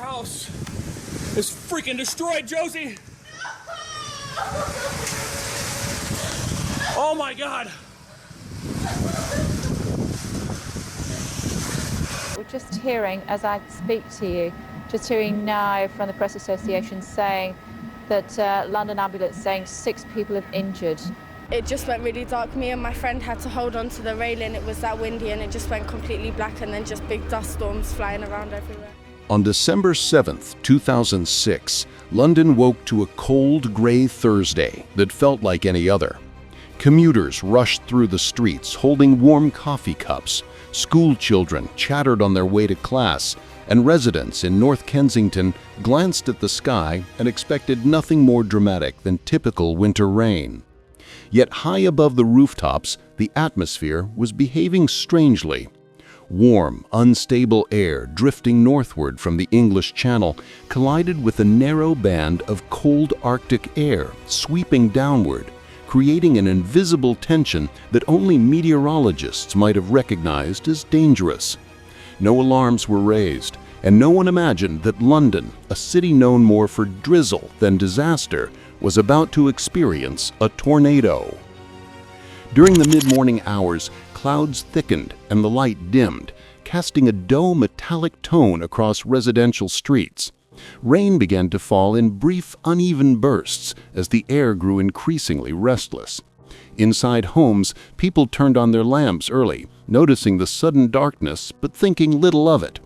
house is freaking destroyed, Josie! Oh my God! We're just hearing, as I speak to you, just hearing now from the Press Association saying that London ambulance saying 6 people have injured. It just went really dark. Me and my friend had to hold on to the railing. It was that windy and it just went completely black, and then just big dust storms flying around everywhere. On December 7th, 2006, London woke to a cold, gray Thursday that felt like any other. Commuters rushed through the streets holding warm coffee cups. School children chattered on their way to class, and residents in North Kensington glanced at the sky and expected nothing more dramatic than typical winter rain. Yet high above the rooftops, the atmosphere was behaving strangely. Warm, unstable air drifting northward from the English Channel collided with a narrow band of cold Arctic air sweeping downward, creating an invisible tension that only meteorologists might have recognized as dangerous. No alarms were raised, and no one imagined that London, a city known more for drizzle than disaster, was about to experience a tornado. During the mid-morning hours, clouds thickened and the light dimmed, casting a dull metallic tone across residential streets. Rain began to fall in brief, uneven bursts as the air grew increasingly restless. Inside homes, people turned on their lamps early, noticing the sudden darkness but thinking little of it.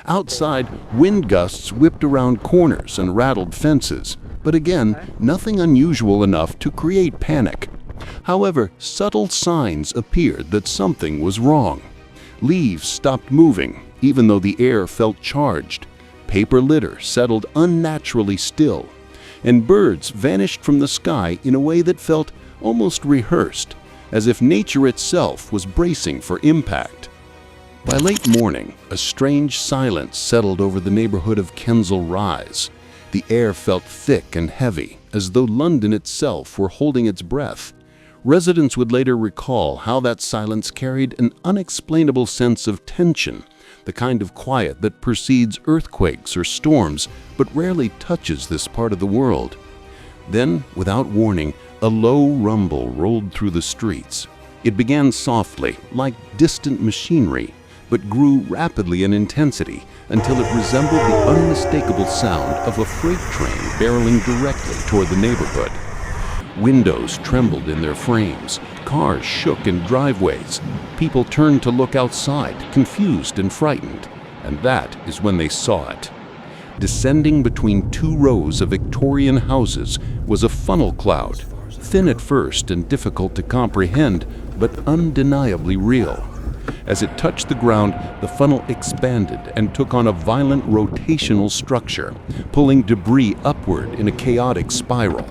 Outside, wind gusts whipped around corners and rattled fences, but again, nothing unusual enough to create panic. However, subtle signs appeared that something was wrong. Leaves stopped moving, even though the air felt charged. Paper litter settled unnaturally still, and birds vanished from the sky in a way that felt almost rehearsed, as if nature itself was bracing for impact. By late morning, a strange silence settled over the neighborhood of Kensal Rise. The air felt thick and heavy, as though London itself were holding its breath. Residents would later recall how that silence carried an unexplainable sense of tension, the kind of quiet that precedes earthquakes or storms, but rarely touches this part of the world. Then, without warning, a low rumble rolled through the streets. It began softly, like distant machinery, but grew rapidly in intensity until it resembled the unmistakable sound of a freight train barreling directly toward the neighborhood. Windows trembled in their frames, cars shook in driveways. People turned to look outside, confused and frightened, and that is when they saw it. Descending between 2 rows of Victorian houses was a funnel cloud, thin at first and difficult to comprehend, but undeniably real. As it touched the ground, the funnel expanded and took on a violent rotational structure, pulling debris upward in a chaotic spiral.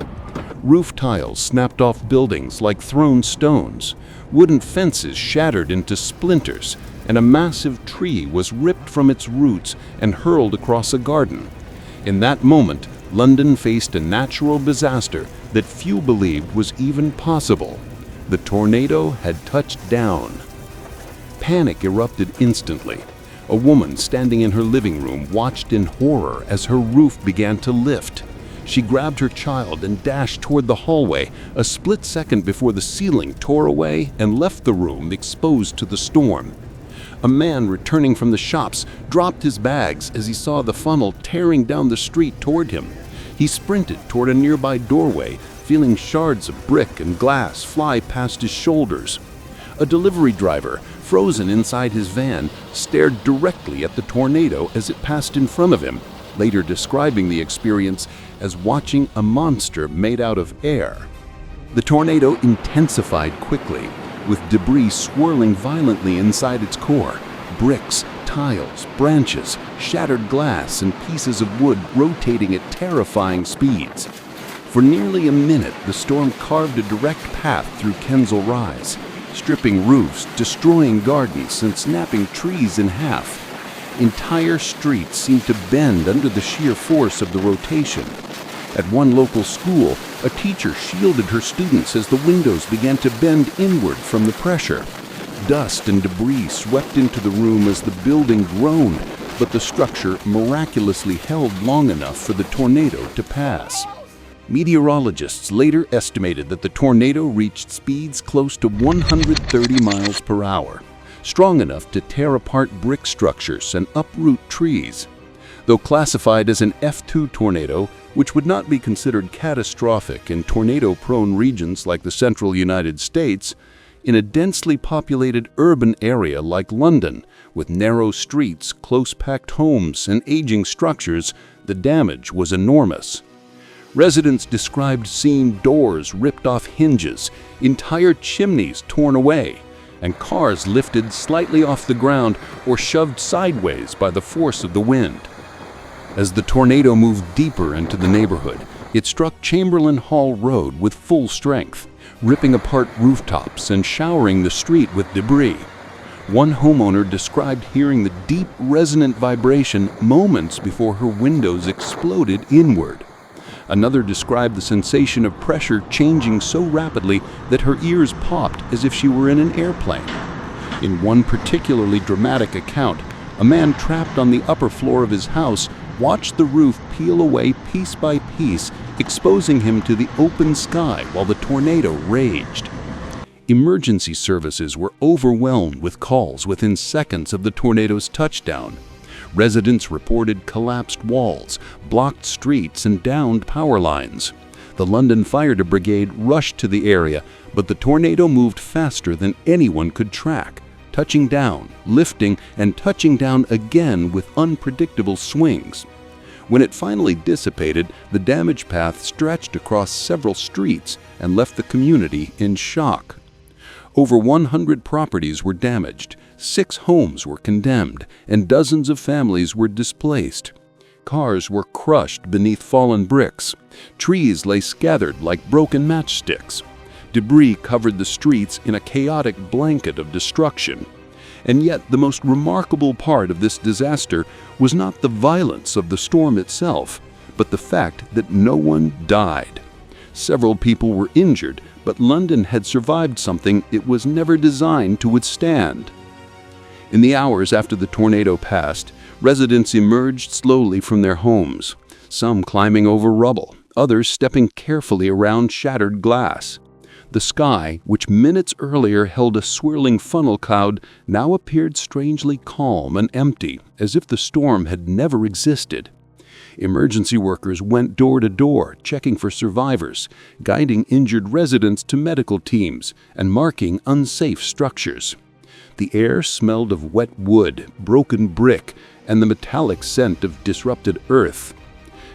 Roof tiles snapped off buildings like thrown stones, wooden fences shattered into splinters, and a massive tree was ripped from its roots and hurled across a garden. In that moment, London faced a natural disaster that few believed was even possible. The tornado had touched down. Panic erupted instantly. A woman standing in her living room watched in horror as her roof began to lift. She grabbed her child and dashed toward the hallway, a split second before the ceiling tore away and left the room exposed to the storm. A man returning from the shops dropped his bags as he saw the funnel tearing down the street toward him. He sprinted toward a nearby doorway, feeling shards of brick and glass fly past his shoulders. A delivery driver, frozen inside his van, stared directly at the tornado as it passed in front of him, later describing the experience as watching a monster made out of air. The tornado intensified quickly, with debris swirling violently inside its core. Bricks, tiles, branches, shattered glass, and pieces of wood rotating at terrifying speeds. For nearly a minute, the storm carved a direct path through Kensal Rise, stripping roofs, destroying gardens, and snapping trees in half. Entire streets seemed to bend under the sheer force of the rotation. At one local school, a teacher shielded her students as the windows began to bend inward from the pressure. Dust and debris swept into the room as the building groaned, but the structure miraculously held long enough for the tornado to pass. Meteorologists later estimated that the tornado reached speeds close to 130 miles per hour, strong enough to tear apart brick structures and uproot trees. Though classified as an F2 tornado, which would not be considered catastrophic in tornado-prone regions like the central United States, in a densely populated urban area like London, with narrow streets, close-packed homes, and aging structures, the damage was enormous. Residents described seeing doors ripped off hinges, entire chimneys torn away, and cars lifted slightly off the ground or shoved sideways by the force of the wind. As the tornado moved deeper into the neighborhood, it struck Chamberlain Hall Road with full strength, ripping apart rooftops and showering the street with debris. One homeowner described hearing the deep, resonant vibration moments before her windows exploded inward. Another described the sensation of pressure changing so rapidly that her ears popped as if she were in an airplane. In one particularly dramatic account, a man trapped on the upper floor of his house watched the roof peel away piece by piece, exposing him to the open sky while the tornado raged. Emergency services were overwhelmed with calls within seconds of the tornado's touchdown. Residents reported collapsed walls, blocked streets, and downed power lines. The London Fire Brigade rushed to the area, but the tornado moved faster than anyone could track, touching down, lifting, and touching down again with unpredictable swings. When it finally dissipated, the damage path stretched across several streets and left the community in shock. Over 100 properties were damaged, 6 homes were condemned, and dozens of families were displaced. Cars were crushed beneath fallen bricks. Trees lay scattered like broken matchsticks. Debris covered the streets in a chaotic blanket of destruction. And yet, the most remarkable part of this disaster was not the violence of the storm itself, but the fact that no one died. Several people were injured, but London had survived something it was never designed to withstand. In the hours after the tornado passed, residents emerged slowly from their homes, some climbing over rubble, others stepping carefully around shattered glass. The sky, which minutes earlier held a swirling funnel cloud, now appeared strangely calm and empty, as if the storm had never existed. Emergency workers went door to door, checking for survivors, guiding injured residents to medical teams, and marking unsafe structures. The air smelled of wet wood, broken brick, and the metallic scent of disrupted earth.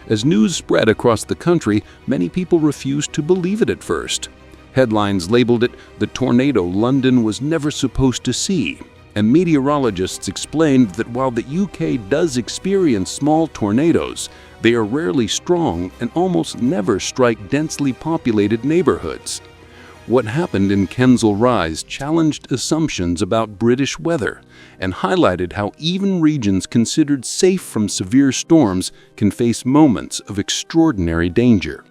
As news spread across the country, many people refused to believe it at first. Headlines labeled it "The Tornado London Was Never Supposed to See," and meteorologists explained that while the UK does experience small tornadoes, they are rarely strong and almost never strike densely populated neighborhoods. What happened in Kensal Rise challenged assumptions about British weather and highlighted how even regions considered safe from severe storms can face moments of extraordinary danger.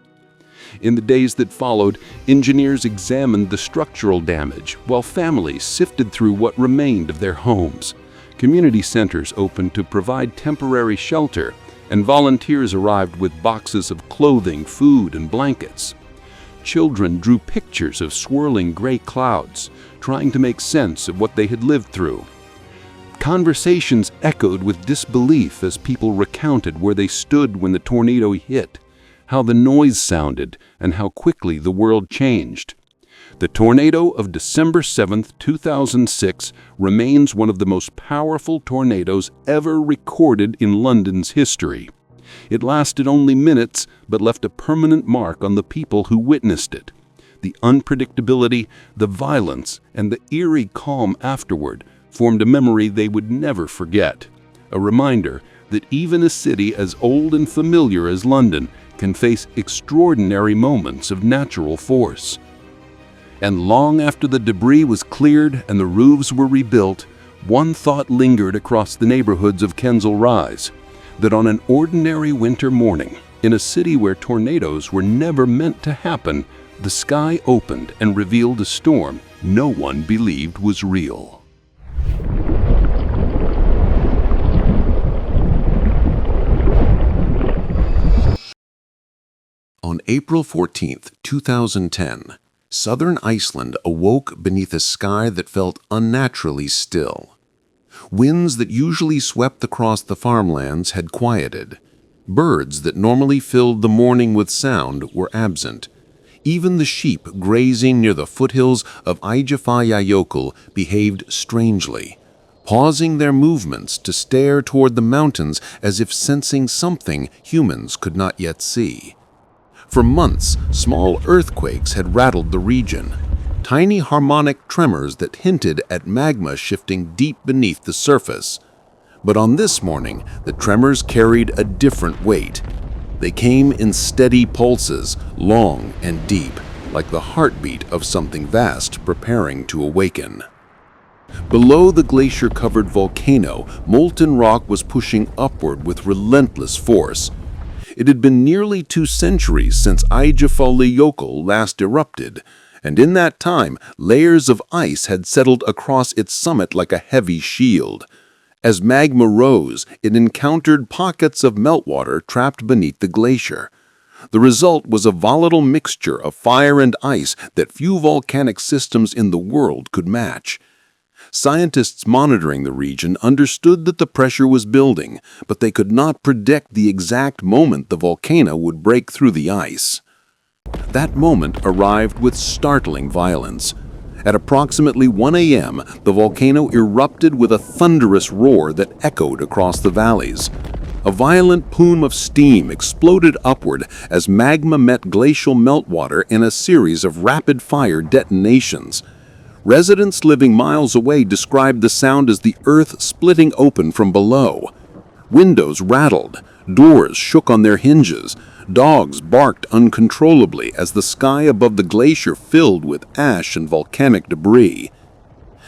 In the days that followed, engineers examined the structural damage while families sifted through what remained of their homes. Community centers opened to provide temporary shelter, and volunteers arrived with boxes of clothing, food, and blankets. Children drew pictures of swirling gray clouds, trying to make sense of what they had lived through. Conversations echoed with disbelief as people recounted where they stood when the tornado hit, how the noise sounded, and how quickly the world changed. The tornado of December 7, 2006 remains one of the most powerful tornadoes ever recorded in London's history. It lasted only minutes, but left a permanent mark on the people who witnessed it. The unpredictability, the violence, and the eerie calm afterward formed a memory they would never forget. A reminder that even a city as old and familiar as London can face extraordinary moments of natural force. And long after the debris was cleared and the roofs were rebuilt, one thought lingered across the neighborhoods of Kensal Rise, that on an ordinary winter morning, in a city where tornadoes were never meant to happen, the sky opened and revealed a storm no one believed was real. On April 14, 2010, southern Iceland awoke beneath a sky that felt unnaturally still. Winds that usually swept across the farmlands had quieted. Birds that normally filled the morning with sound were absent. Even the sheep grazing near the foothills of Eyjafjallajökull behaved strangely, pausing their movements to stare toward the mountains as if sensing something humans could not yet see. For months, small earthquakes had rattled the region, tiny harmonic tremors that hinted at magma shifting deep beneath the surface. But on this morning, the tremors carried a different weight. They came in steady pulses, long and deep, like the heartbeat of something vast preparing to awaken. Below the glacier-covered volcano, molten rock was pushing upward with relentless force. It had been nearly 2 centuries since Eyjafjallajökull last erupted, and in that time, layers of ice had settled across its summit like a heavy shield. As magma rose, it encountered pockets of meltwater trapped beneath the glacier. The result was a volatile mixture of fire and ice that few volcanic systems in the world could match. Scientists monitoring the region understood that the pressure was building, but they could not predict the exact moment the volcano would break through the ice. That moment arrived with startling violence. At approximately 1 a.m., the volcano erupted with a thunderous roar that echoed across the valleys. A violent plume of steam exploded upward as magma met glacial meltwater in a series of rapid-fire detonations. Residents living miles away described the sound as the earth splitting open from below. Windows rattled, doors shook on their hinges, dogs barked uncontrollably as the sky above the glacier filled with ash and volcanic debris.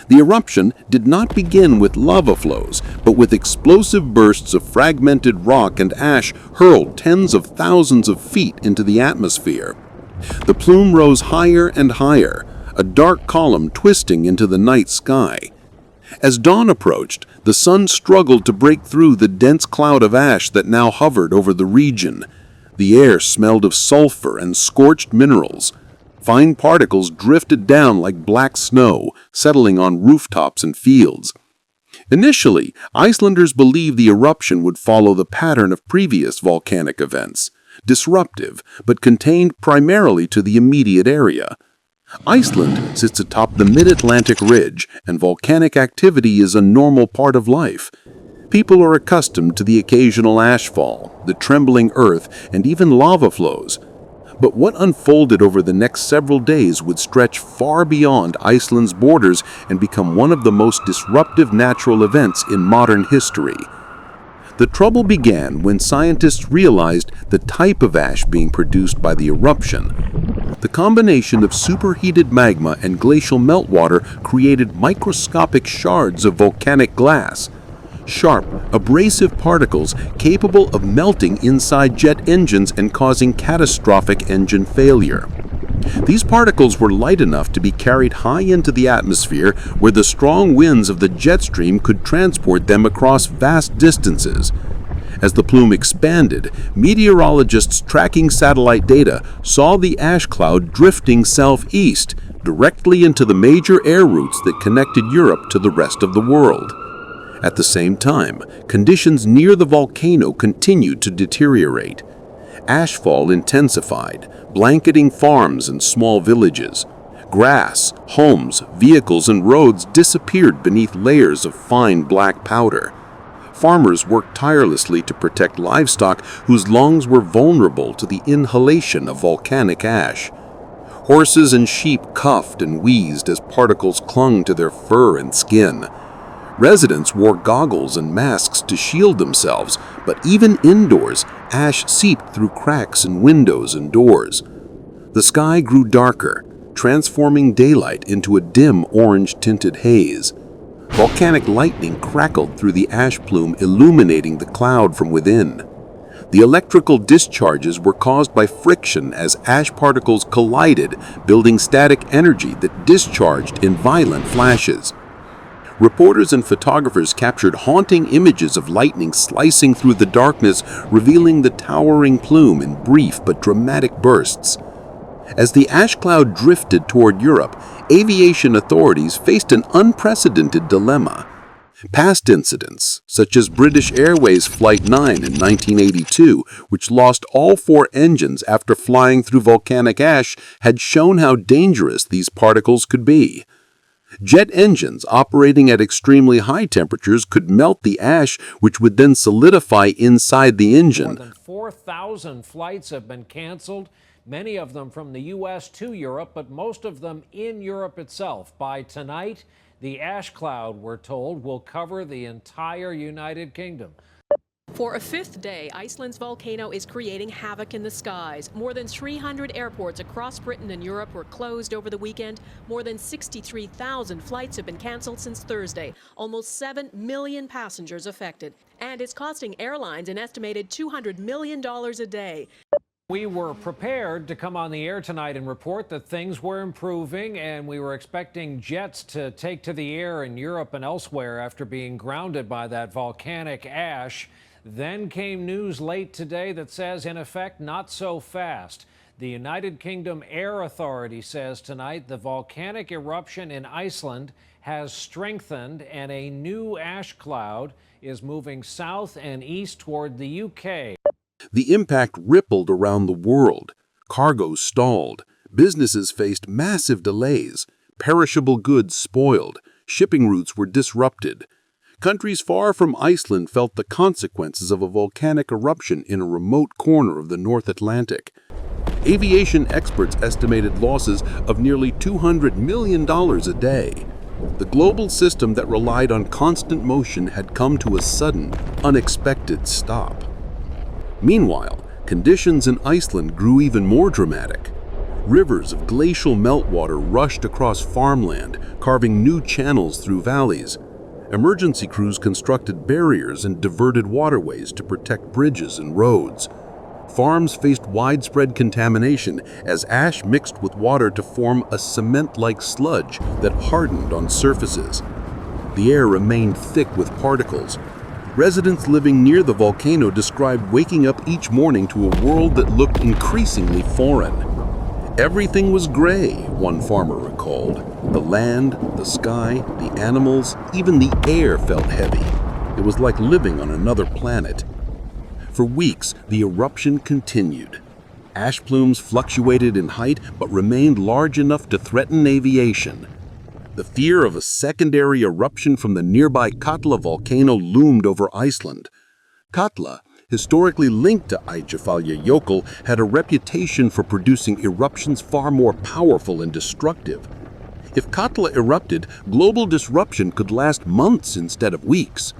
The eruption did not begin with lava flows, but with explosive bursts of fragmented rock and ash hurled tens of thousands of feet into the atmosphere. The plume rose higher and higher, a dark column twisting into the night sky. As dawn approached, the sun struggled to break through the dense cloud of ash that now hovered over the region. The air smelled of sulfur and scorched minerals. Fine particles drifted down like black snow, settling on rooftops and fields. Initially, Icelanders believed the eruption would follow the pattern of previous volcanic events, disruptive but contained primarily to the immediate area. Iceland sits atop the mid-Atlantic ridge, and volcanic activity is a normal part of life. People are accustomed to the occasional ashfall, the trembling earth, and even lava flows. But what unfolded over the next several days would stretch far beyond Iceland's borders and become one of the most disruptive natural events in modern history. The trouble began when scientists realized the type of ash being produced by the eruption. The combination of superheated magma and glacial meltwater created microscopic shards of volcanic glass. Sharp, abrasive particles capable of melting inside jet engines and causing catastrophic engine failure. These particles were light enough to be carried high into the atmosphere where the strong winds of the jet stream could transport them across vast distances. As the plume expanded, meteorologists tracking satellite data saw the ash cloud drifting southeast, directly into the major air routes that connected Europe to the rest of the world. At the same time, conditions near the volcano continued to deteriorate. Ashfall intensified, blanketing farms and small villages. Grass, homes, vehicles, and roads disappeared beneath layers of fine black powder. Farmers worked tirelessly to protect livestock whose lungs were vulnerable to the inhalation of volcanic ash. Horses and sheep coughed and wheezed as particles clung to their fur and skin. Residents wore goggles and masks to shield themselves, but even indoors, ash seeped through cracks in windows and doors. The sky grew darker, transforming daylight into a dim orange-tinted haze. Volcanic lightning crackled through the ash plume, illuminating the cloud from within. The electrical discharges were caused by friction as ash particles collided, building static energy that discharged in violent flashes. Reporters and photographers captured haunting images of lightning slicing through the darkness, revealing the towering plume in brief but dramatic bursts. As the ash cloud drifted toward Europe, aviation authorities faced an unprecedented dilemma. Past incidents, such as British Airways Flight 9 in 1982, which lost all 4 engines after flying through volcanic ash, had shown how dangerous these particles could be. Jet engines operating at extremely high temperatures could melt the ash, which would then solidify inside the engine. More than 4,000 flights have been canceled, many of them from the U.S. to Europe, but most of them in Europe itself. By tonight, the ash cloud, we're told, will cover the entire United Kingdom. For a 5th day, Iceland's volcano is creating havoc in the skies. More than 300 airports across Britain and Europe were closed over the weekend. More than 63,000 flights have been canceled since Thursday. Almost 7 million passengers affected. And it's costing airlines an estimated $200 million a day. We were prepared to come on the air tonight and report that things were improving, and we were expecting jets to take to the air in Europe and elsewhere after being grounded by that volcanic ash. Then came news late today that says, in effect, not so fast. The United Kingdom Air Authority says tonight the volcanic eruption in Iceland has strengthened and a new ash cloud is moving south and east toward the UK. The impact rippled around the world. Cargoes stalled. Businesses faced massive delays. Perishable goods spoiled. Shipping routes were disrupted. Countries far from Iceland felt the consequences of a volcanic eruption in a remote corner of the North Atlantic. Aviation experts estimated losses of nearly $200 million a day. The global system that relied on constant motion had come to a sudden, unexpected stop. Meanwhile, conditions in Iceland grew even more dramatic. Rivers of glacial meltwater rushed across farmland, carving new channels through valleys. Emergency crews constructed barriers and diverted waterways to protect bridges and roads. Farms faced widespread contamination as ash mixed with water to form a cement-like sludge that hardened on surfaces. The air remained thick with particles. Residents living near the volcano described waking up each morning to a world that looked increasingly foreign. Everything was gray, one farmer recalled. The land, the sky, the animals, even the air felt heavy. It was like living on another planet. For weeks, the eruption continued. Ash plumes fluctuated in height but remained large enough to threaten aviation. The fear of a secondary eruption from the nearby Katla volcano loomed over Iceland. Katla, historically linked to Eyjafjallajökull, had a reputation for producing eruptions far more powerful and destructive. If Katla erupted, global disruption could last months instead of weeks.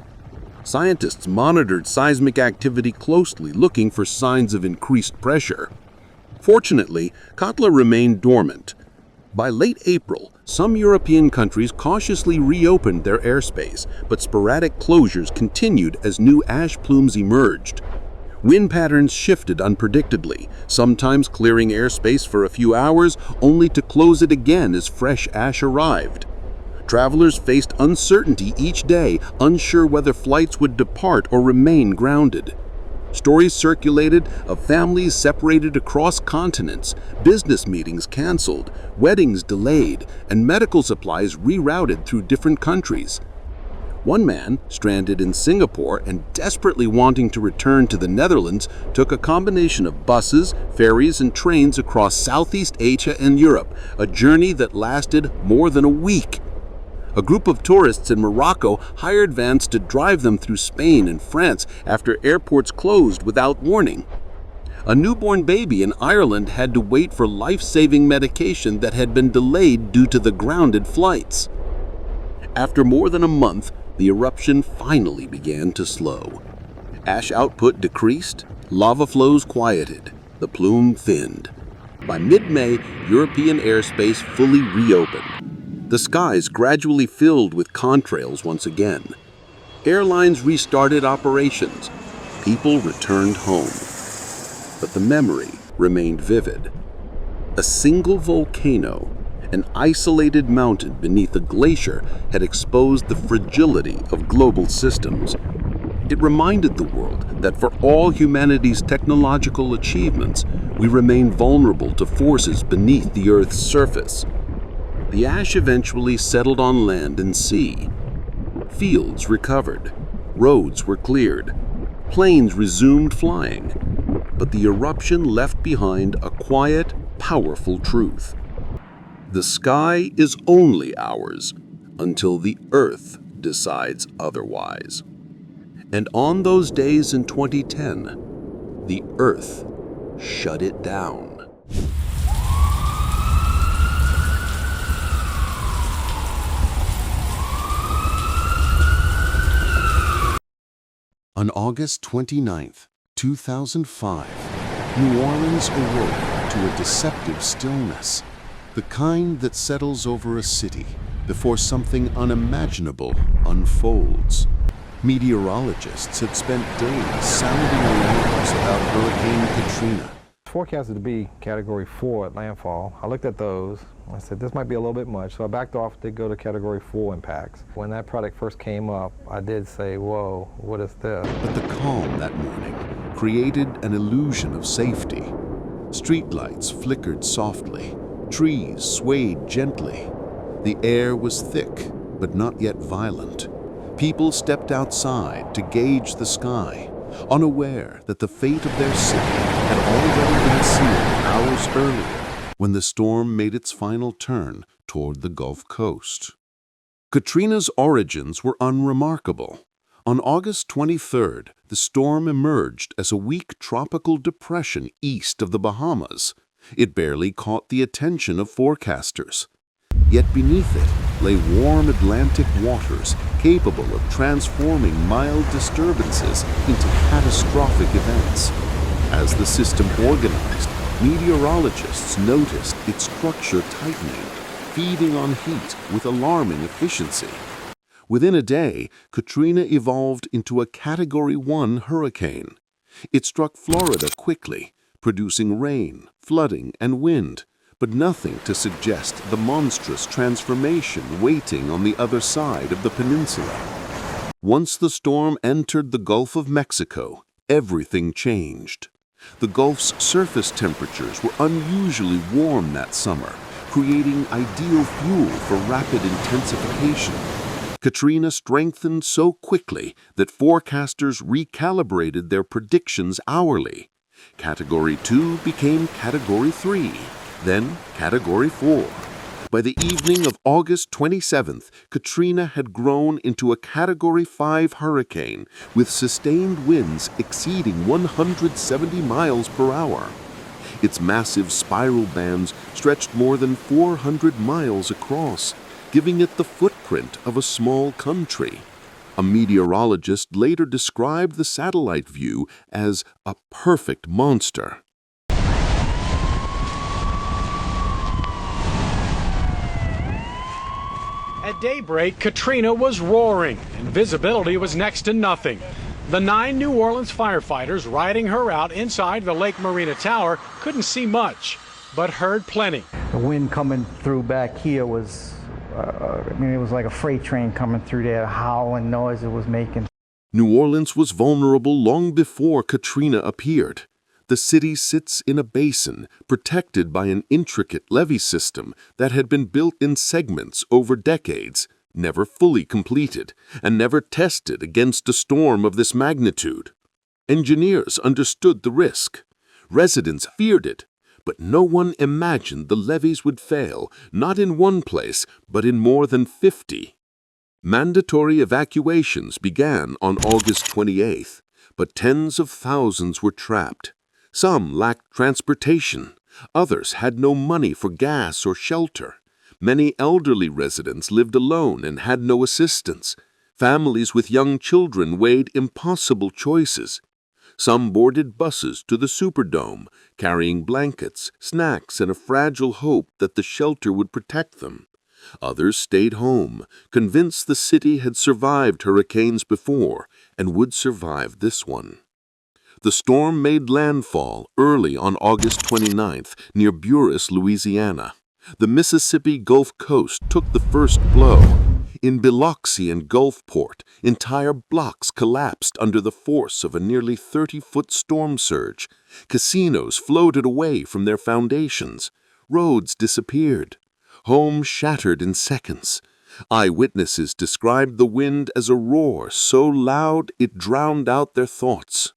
Scientists monitored seismic activity closely, looking for signs of increased pressure. Fortunately, Katla remained dormant. By late April, some European countries cautiously reopened their airspace, but sporadic closures continued as new ash plumes emerged. Wind patterns shifted unpredictably, sometimes clearing airspace for a few hours, only to close it again as fresh ash arrived. Travelers faced uncertainty each day, unsure whether flights would depart or remain grounded. Stories circulated of families separated across continents, business meetings canceled, weddings delayed, and medical supplies rerouted through different countries. One man, stranded in Singapore and desperately wanting to return to the Netherlands, took a combination of buses, ferries, and trains across Southeast Asia and Europe, a journey that lasted more than a week. A group of tourists in Morocco hired vans to drive them through Spain and France after airports closed without warning. A newborn baby in Ireland had to wait for life-saving medication that had been delayed due to the grounded flights. After more than a month, the eruption finally began to slow. Ash output decreased, lava flows quieted, the plume thinned. By mid-May, European airspace fully reopened. The skies gradually filled with contrails once again. Airlines restarted operations. People returned home. But the memory remained vivid. A single volcano, An isolated mountain beneath a glacier had exposed the fragility of global systems. It reminded the world that for all humanity's technological achievements, we remain vulnerable to forces beneath the Earth's surface. The ash eventually settled on land and sea. Fields recovered, roads were cleared, planes resumed flying, but the eruption left behind a quiet, powerful truth. The sky is only ours until the Earth decides otherwise. And on those days in 2010, the Earth shut it down. On August 29, 2005, New Orleans awoke to a deceptive stillness, the kind that settles over a city before something unimaginable unfolds. Meteorologists had spent days sounding alarms about Hurricane Katrina. Forecasted to be Category 4 at landfall. I looked at those. I said, this might be a little bit much, so I backed off to go to Category 4 impacts. When that product first came up, I did say, whoa, what is this? But the calm that morning created an illusion of safety. Streetlights flickered softly, trees swayed gently. The air was thick, but not yet violent. People stepped outside to gauge the sky, unaware that the fate of their city had already been sealed hours earlier when the storm made its final turn toward the Gulf Coast. Katrina's origins were unremarkable. On August 23rd, the storm emerged as a weak tropical depression east of the Bahamas. It barely caught the attention of forecasters. Yet beneath it lay warm Atlantic waters capable of transforming mild disturbances into catastrophic events. As the system organized, meteorologists noticed its structure tightening, feeding on heat with alarming efficiency. Within a day, Katrina evolved into a Category 1 hurricane. It struck Florida quickly, producing rain, flooding, and wind, but nothing to suggest the monstrous transformation waiting on the other side of the peninsula. Once the storm entered the Gulf of Mexico, everything changed. The Gulf's surface temperatures were unusually warm that summer, creating ideal fuel for rapid intensification. Katrina strengthened so quickly that forecasters recalibrated their predictions hourly. Category 2 became Category 3, then Category 4. By the evening of August 27th, Katrina had grown into a Category 5 hurricane with sustained winds exceeding 170 miles per hour. Its massive spiral bands stretched more than 400 miles across, giving it the footprint of a small country. A meteorologist later described the satellite view as a perfect monster. At daybreak, Katrina was roaring, and visibility was next to nothing. The 9 New Orleans firefighters riding her out inside the Lake Marina Tower couldn't see much, but heard plenty. The wind coming through back here was, it was like a freight train coming through there, the howling noise it was making. New Orleans was vulnerable long before Katrina appeared. The city sits in a basin protected by an intricate levee system that had been built in segments over decades, never fully completed, and never tested against a storm of this magnitude. Engineers understood the risk. Residents feared it, but no one imagined the levees would fail, not in one place, but in more than 50. Mandatory evacuations began on August 28th, but tens of thousands were trapped. Some lacked transportation. Others had no money for gas or shelter. Many elderly residents lived alone and had no assistance. Families with young children weighed impossible choices. Some boarded buses to the Superdome, carrying blankets, snacks, and a fragile hope that the shelter would protect them. Others stayed home, convinced the city had survived hurricanes before and would survive this one. The storm made landfall early on August 29th near Buras, Louisiana. The Mississippi Gulf Coast took the first blow. In Biloxi and Gulfport, entire blocks collapsed under the force of a nearly 30-foot storm surge. Casinos floated away from their foundations. Roads disappeared. Homes shattered in seconds. Eyewitnesses described the wind as a roar so loud it drowned out their thoughts.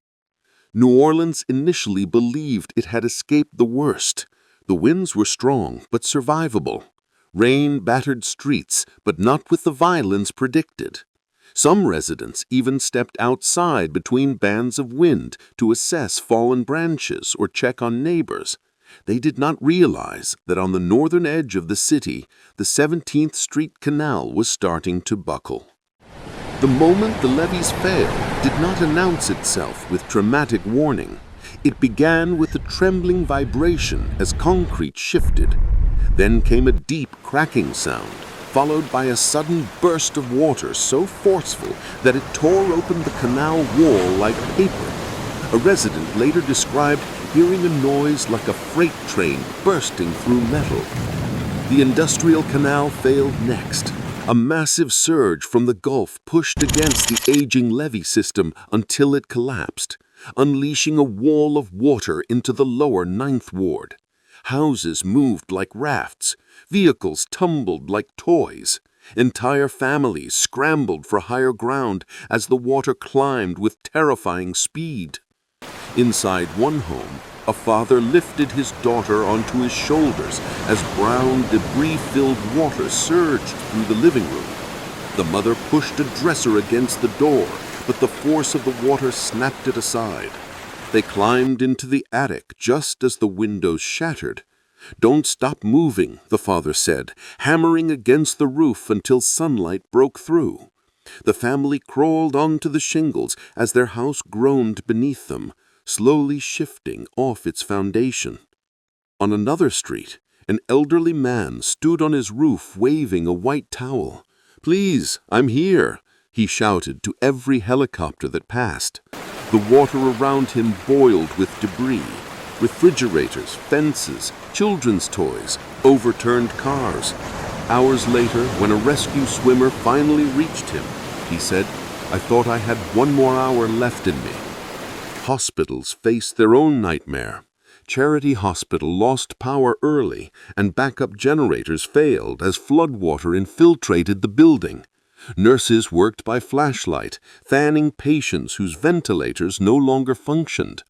New Orleans initially believed it had escaped the worst. The winds were strong but survivable. Rain battered streets, but not with the violence predicted. Some residents even stepped outside between bands of wind to assess fallen branches or check on neighbors. They did not realize that on the northern edge of the city, the 17th Street Canal was starting to buckle. The moment the levees failed did not announce itself with dramatic warning. It began with a trembling vibration as concrete shifted. Then came a deep cracking sound, followed by a sudden burst of water so forceful that it tore open the canal wall like paper. A resident later described hearing a noise like a freight train bursting through metal. The industrial canal failed next. A massive surge from the Gulf pushed against the aging levee system until it collapsed, unleashing a wall of water into the lower Ninth Ward. Houses moved like rafts. Vehicles tumbled like toys. Entire families scrambled for higher ground as the water climbed with terrifying speed. Inside one home, a father lifted his daughter onto his shoulders as brown, debris-filled water surged through the living room. The mother pushed a dresser against the door, but the force of the water snapped it aside. They climbed into the attic just as the windows shattered. "Don't stop moving," the father said, hammering against the roof until sunlight broke through. The family crawled onto the shingles as their house groaned beneath them, slowly shifting off its foundation. On another street, an elderly man stood on his roof waving a white towel. "Please, I'm here," he shouted to every helicopter that passed. The water around him boiled with debris. Refrigerators, fences, children's toys, overturned cars. Hours later, when a rescue swimmer finally reached him, he said, "I thought I had one more hour left in me." Hospitals faced their own nightmare. Charity Hospital lost power early, and backup generators failed as floodwater infiltrated the building. Nurses worked by flashlight, fanning patients whose ventilators no longer functioned.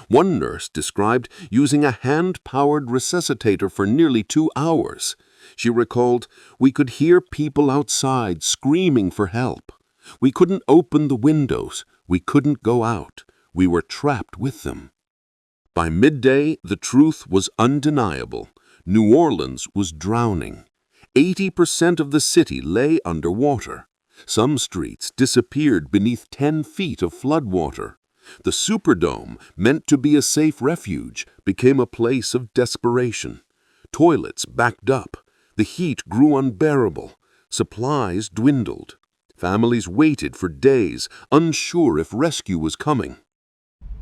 One nurse described using a hand-powered resuscitator for nearly 2 hours. She recalled, "We could hear people outside screaming for help. We couldn't open the windows. We couldn't go out. We were trapped with them." By midday, the truth was undeniable. New Orleans was drowning. 80% of the city lay underwater. Some streets disappeared beneath 10 feet of floodwater. The Superdome, meant to be a safe refuge, became a place of desperation. Toilets backed up. The heat grew unbearable. Supplies dwindled. Families waited for days, unsure if rescue was coming.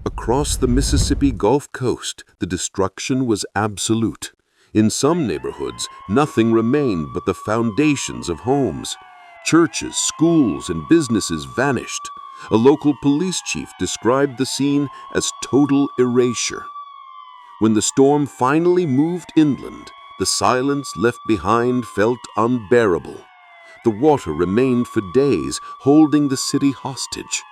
Across the Mississippi Gulf Coast, the destruction was absolute. In some neighborhoods, nothing remained but the foundations of homes. Churches, schools, and businesses vanished. A local police chief described the scene as total erasure. When the storm finally moved inland, the silence left behind felt unbearable. The water remained for days, holding the city hostage.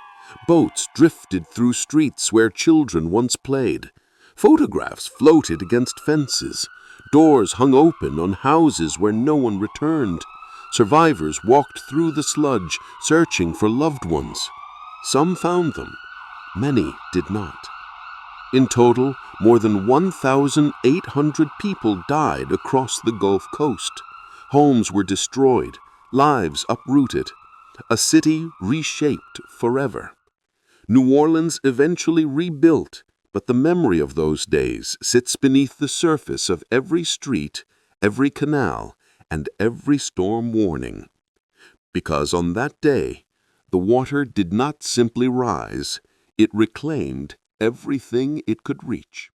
Boats drifted through streets where children once played. Photographs floated against fences. Doors hung open on houses where no one returned. Survivors walked through the sludge, searching for loved ones. Some found them. Many did not. In total, more than 1,800 people died across the Gulf Coast. Homes were destroyed, lives uprooted. A city reshaped forever. New Orleans eventually rebuilt, but the memory of those days sits beneath the surface of every street, every canal, and every storm warning. Because on that day, the water did not simply rise, it reclaimed everything it could reach.